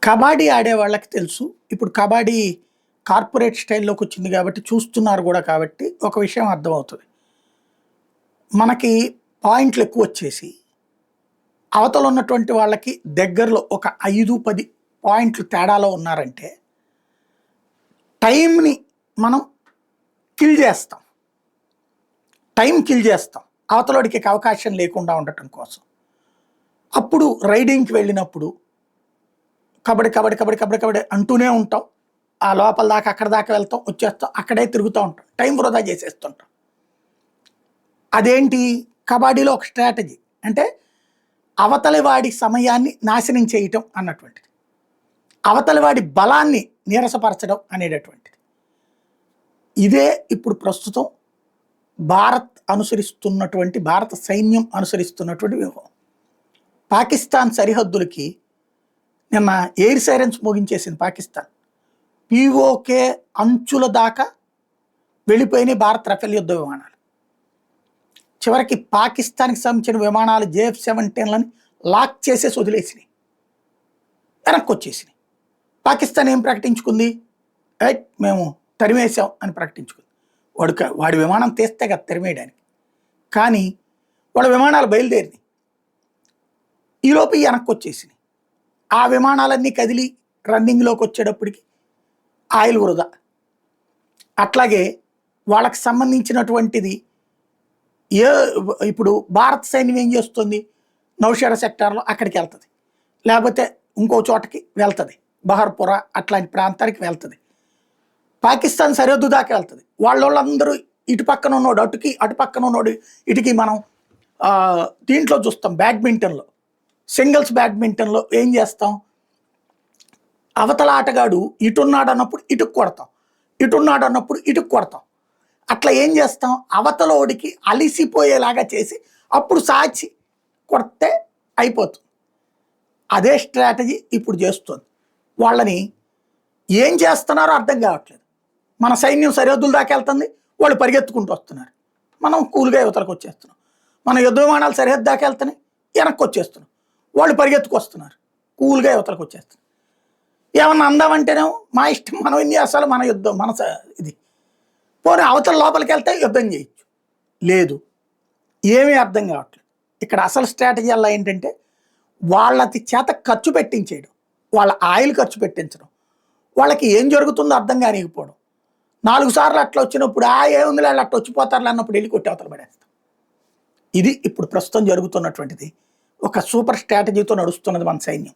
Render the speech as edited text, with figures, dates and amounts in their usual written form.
కబడ్డీ ఆడే వాళ్ళకి తెలుసు. ఇప్పుడు కబడ్డీ కార్పొరేట్ స్టైల్‌లోకి వచ్చింది కాబట్టి చూస్తున్నారు గూడా కాబట్టి ఒక విషయం అర్థమవుతది. మనకి పాయింట్లు ఎక్కువొచ్చేసి, అవతల ఉన్నటువంటి వాళ్ళకి దగ్గరలో ఒక 5, 10 పాయింట్లు తేడాలో ఉన్నారంటే, టైమ్‌ని మనం కిల్ చేస్తాం. టైం కిల్ చేస్తాం. అవతలోడికి ఇక అవకాశం లేకుండా ఉండటం కోసం. అప్పుడు రైడింగ్‌కి వెళ్ళినప్పుడు కబడ్డీ, కబడ్డీ, కబడ్డీ, కబడ్డీ, కబడ్డీ అంటూనే ఉంటాం. ఆ లోపల దాకా అక్కడి దాకా వెళ్తాం, వచ్చేస్తాం. అక్కడే తిరుగుతూ ఉంటాం. టైం వృధా చేసేస్తుంటాం. అదేంటి కబడ్డీలో ఒక స్ట్రాటజీ. అంటే అవతలి వాడి సమయాన్ని నాశనం చేయటం అన్నటువంటిది. అవతలి వాడి బలాన్ని నీరసపరచడం అనేటటువంటిది. ఇదే ఇప్పుడు ప్రస్తుతం భారత సైన్యం అనుసరిస్తున్నటువంటి వ్యూహం. పాకిస్తాన్ సరిహద్దులకి నిన్న ఎయిర్ సైరన్స్ మోగించేసింది పాకిస్తాన్. పీఓకే అంచుల దాకా వెళ్ళిపోయినాయి భారత్ రఫేల్ యుద్ధ విమానాలు. చివరికి పాకిస్తాన్కి సంబంధించిన విమానాలు JF-17లని లాక్ చేసేసి వదిలేసినాయి, వెనక్కి వచ్చేసినాయి. పాకిస్తాన్ ఏం ప్రకటించుకుంది? మేము తరిమేసాం అని ప్రకటించుకుంది. వాడి విమానం తీస్తే కదా తరిమేయడానికి. కానీ వాళ్ళ విమానాలు బయలుదేరినాయి, ఈలోపు వెనక్కి వచ్చేసినాయి. ఆ విమానాలన్నీ కదిలి రన్నింగ్లోకి వచ్చేటప్పటికి ఆయిల్ వృధా. అట్లాగే వాళ్ళకి సంబంధించినటువంటిది ఇప్పుడు భారత సైన్యం ఏం చేస్తుంది? నౌషేరా సెక్టార్లో అక్కడికి వెళ్తుంది, లేకపోతే ఇంకో చోటకి వెళ్తుంది, బహర్పుర అట్లాంటి ప్రాంతానికి వెళ్తుంది. పాకిస్తాన్ సరిహద్దు దాకా వెళ్తుంది. వాళ్ళందరూ ఇటు పక్కన ఉన్నోడు అటుకి, అటు పక్కన ఉన్నోడు ఇటుకి. మనం దీంట్లో చూస్తాం, బ్యాడ్మింటన్లో, సింగిల్స్ బ్యాడ్మింటన్లో ఏం చేస్తాం? అవతల ఆటగాడు ఇటున్నాడు అన్నప్పుడు ఇటుకు కొడతాం, ఇటున్నాడు అన్నప్పుడు ఇటుకు కొడతాం. అట్లా ఏం చేస్తాం? అవతలోడికి అలిసిపోయేలాగా చేసి అప్పుడు సాచి కొడితే అయిపోతుంది. అదే స్ట్రాటజీ ఇప్పుడు చేస్తుంది. వాళ్ళని ఏం చేస్తున్నారో అర్థం కావట్లేదు. మన సైన్యం సరిహద్దుల దాకా వెళ్తుంది, వాళ్ళు పరిగెత్తుకుంటూ వస్తున్నారు, మనం కూల్గా యువతలకు వచ్చేస్తున్నాం. మన యుద్ధ విమానాలు సరిహద్దు దాకా వెళ్తున్నాయి, వెనక్కి వచ్చేస్తున్నాం. వాళ్ళు పరిగెత్తుకు వస్తున్నారు, కూల్గా యువతలకు వచ్చేస్తున్నాం. ఏమన్నా అందామంటేనేమో మా ఇష్టం, మనం ఎన్ని చేస్తాలో మన యుద్ధం, మన ఇది. పోనీ అవతల లోపలికి వెళ్తే యుద్ధం చేయొచ్చు. లేదు, ఏమీ అర్థం కావట్లేదు. ఇక్కడ అసలు స్ట్రాటజీ అలా ఏంటంటే వాళ్ళది చేత ఖర్చు పెట్టించేయడం, వాళ్ళ ఆయిల్ ఖర్చు పెట్టించడం, వాళ్ళకి ఏం జరుగుతుందో అర్థం కానికపోవడం. 4 సార్లు అట్లా వచ్చినప్పుడు ఏముంది వాళ్ళు అట్లా వచ్చిపోతారు అన్నప్పుడు వెళ్ళి కొట్టి అవతల పడేస్తాం. ఇది ఇప్పుడు ప్రస్తుతం జరుగుతున్నటువంటిది. ఒక సూపర్ స్ట్రాటజీతో నడుస్తున్నది మన సైన్యం.